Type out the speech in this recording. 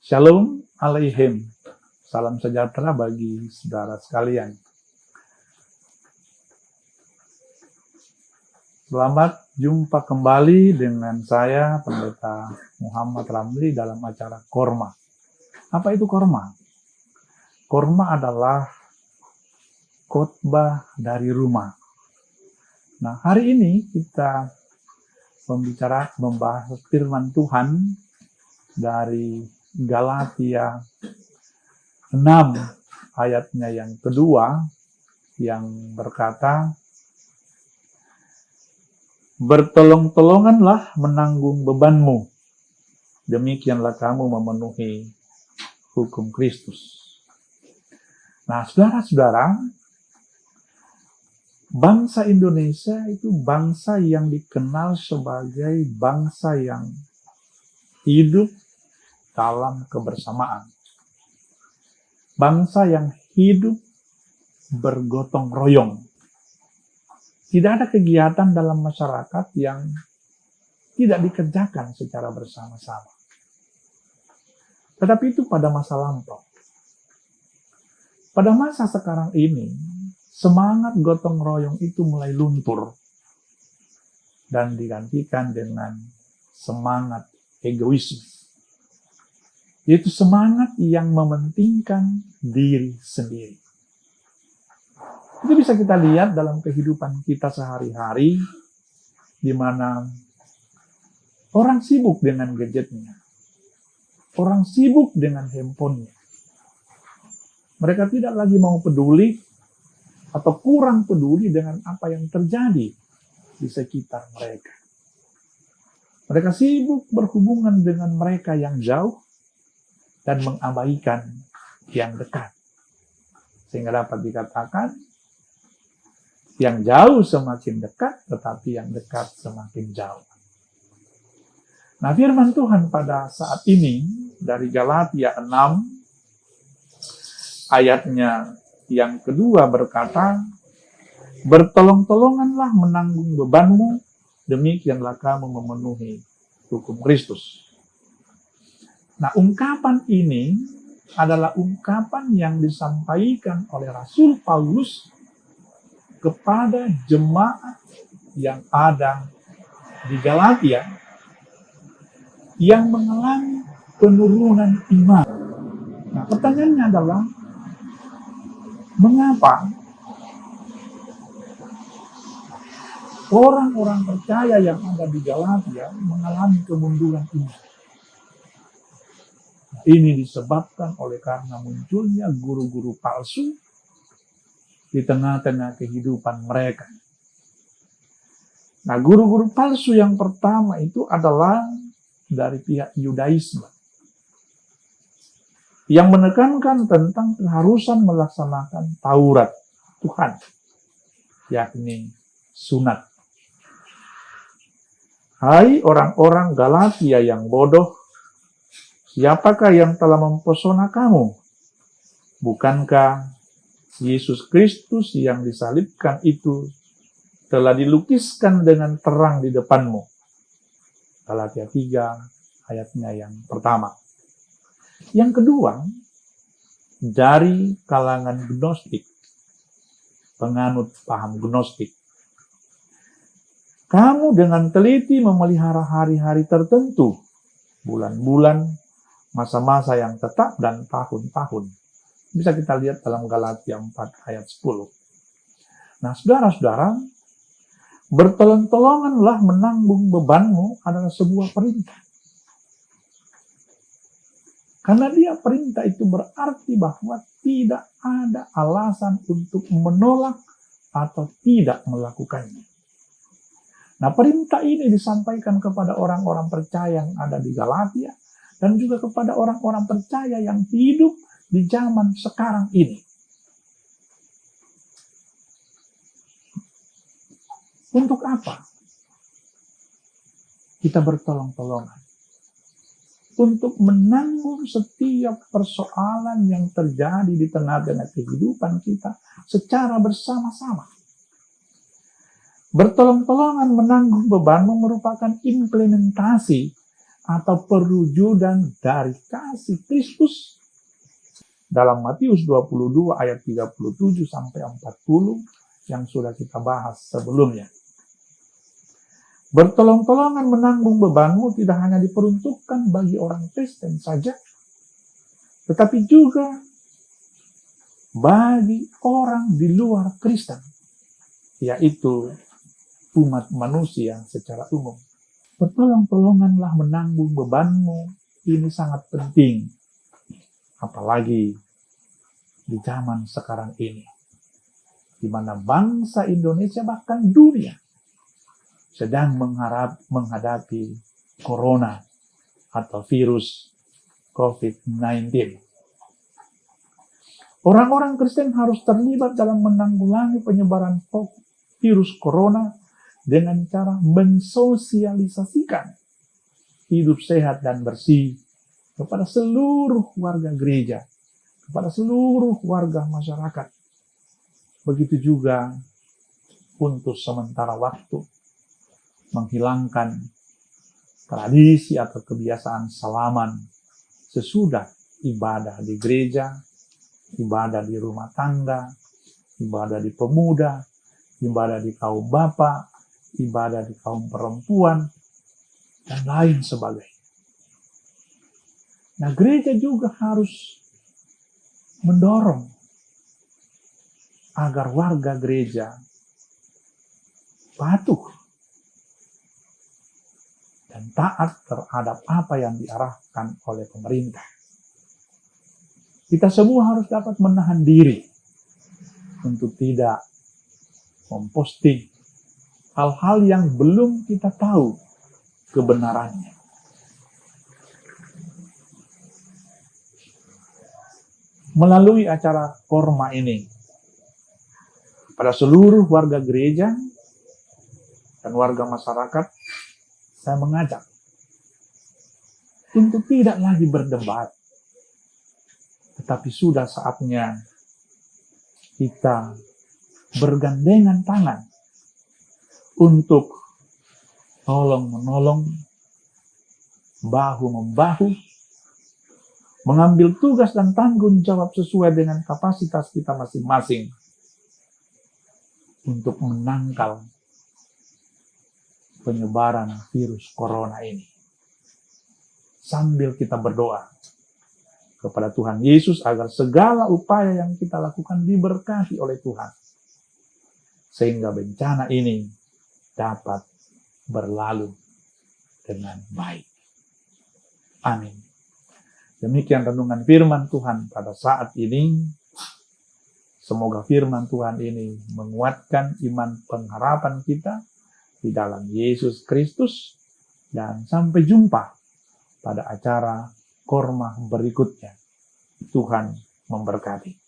Shalom Aleichem. Salam sejahtera bagi saudara sekalian. Selamat jumpa kembali dengan saya, Pendeta Muhammad Ramli, dalam acara Korma. Apa itu Korma? Korma adalah khotbah dari rumah. Nah, hari ini kita membahas firman Tuhan dari Galatia 6 ayatnya yang kedua, yang berkata, bertolong-tolonganlah menanggung bebanmu, demikianlah kamu memenuhi hukum Kristus. Nah, saudara-saudara, bangsa Indonesia itu bangsa yang dikenal sebagai bangsa yang hidup dalam kebersamaan. Bangsa yang hidup bergotong royong. Tidak ada kegiatan dalam masyarakat yang tidak dikerjakan secara bersama-sama. Tetapi itu pada masa lampau. Pada masa sekarang ini, semangat gotong royong itu mulai luntur dan digantikan dengan semangat egoisme. Yaitu semangat yang mementingkan diri sendiri. Itu bisa kita lihat dalam kehidupan kita sehari-hari, di mana orang sibuk dengan gadgetnya, orang sibuk dengan handphonenya. Mereka tidak lagi mau peduli atau kurang peduli dengan apa yang terjadi di sekitar mereka. Mereka sibuk berhubungan dengan mereka yang jauh dan mengabaikan yang dekat. Sehingga dapat dikatakan, yang jauh semakin dekat, tetapi yang dekat semakin jauh. Nah, firman Tuhan pada saat ini dari Galatia 6 ayatnya yang kedua berkata, bertolong-tolonganlah menanggung bebanmu, demikianlah kamu memenuhi hukum Kristus. Nah, ungkapan ini adalah ungkapan yang disampaikan oleh Rasul Paulus kepada jemaat yang ada di Galatia yang mengalami penurunan iman. Nah, pertanyaannya adalah, mengapa orang-orang percaya yang ada di Galatia mengalami kemunduran iman? Ini disebabkan oleh karena munculnya guru-guru palsu di tengah-tengah kehidupan mereka. Nah, guru-guru palsu yang pertama itu adalah dari pihak Yudaisme, yang menekankan tentang keharusan melaksanakan Taurat Tuhan, yakni sunat. Hai orang-orang Galatia yang bodoh, siapakah yang telah mempesona kamu? Bukankah Yesus Kristus yang disalibkan itu telah dilukiskan dengan terang di depanmu? Galatia 3 ayatnya yang pertama. Yang kedua, dari kalangan Gnostik, penganut paham Gnostik. Kamu dengan teliti memelihara hari-hari tertentu, bulan-bulan, masa-masa yang tetap, dan tahun-tahun. Bisa kita lihat dalam Galatia 4 ayat 10. Nah, saudara-saudara, bertolong-tolonganlah menanggung bebanmu adalah sebuah perintah. Karena dia perintah itu berarti bahwa tidak ada alasan untuk menolak atau tidak melakukannya. Nah, perintah ini disampaikan kepada orang-orang percaya yang ada di Galatia dan juga kepada orang-orang percaya yang hidup di zaman sekarang ini. Untuk apa kita bertolong-tolongan? Untuk menanggung setiap persoalan yang terjadi di tengah-tengah kehidupan kita secara bersama-sama. Bertolong-tolongan menanggung bebanmu merupakan implementasi atau perwujudan dari kasih Kristus. Dalam Matius 22 ayat 37 sampai 40 yang sudah kita bahas sebelumnya. Bertolong-tolongan menanggung bebanmu tidak hanya diperuntukkan bagi orang Kristen saja, tetapi juga bagi orang di luar Kristen, yaitu umat manusia secara umum. Bertolong-tolonganlah menanggung bebanmu, ini sangat penting, apalagi di zaman sekarang ini, di mana bangsa Indonesia bahkan dunia sedang menghadapi corona atau virus COVID-19. Orang-orang Kristen harus terlibat dalam menanggulangi penyebaran virus corona dengan cara mensosialisasikan hidup sehat dan bersih kepada seluruh warga gereja, kepada seluruh warga masyarakat. Begitu juga untuk sementara waktu menghilangkan tradisi atau kebiasaan salaman sesudah ibadah di gereja, ibadah di rumah tangga, ibadah di pemuda, ibadah di kaum bapak, ibadah di kaum perempuan, dan lain sebagainya. Nah, gereja juga harus mendorong agar warga gereja patuh dan taat terhadap apa yang diarahkan oleh pemerintah. Kita semua harus dapat menahan diri untuk tidak memposting hal-hal yang belum kita tahu kebenarannya. Melalui acara Korma ini, pada seluruh warga gereja dan warga masyarakat, saya mengajak untuk tidak lagi berdebat, tetapi sudah saatnya kita bergandengan tangan untuk tolong-menolong, bahu-membahu, mengambil tugas dan tanggung jawab sesuai dengan kapasitas kita masing-masing untuk menangkal penyebaran virus corona ini. Sambil kita berdoa kepada Tuhan Yesus agar segala upaya yang kita lakukan diberkati oleh Tuhan, sehingga bencana ini dapat berlalu dengan baik. Amin. Demikian renungan firman Tuhan pada saat ini. Semoga firman Tuhan ini menguatkan iman pengharapan kita di dalam Yesus Kristus, dan sampai jumpa pada acara Korma berikutnya. Tuhan memberkati.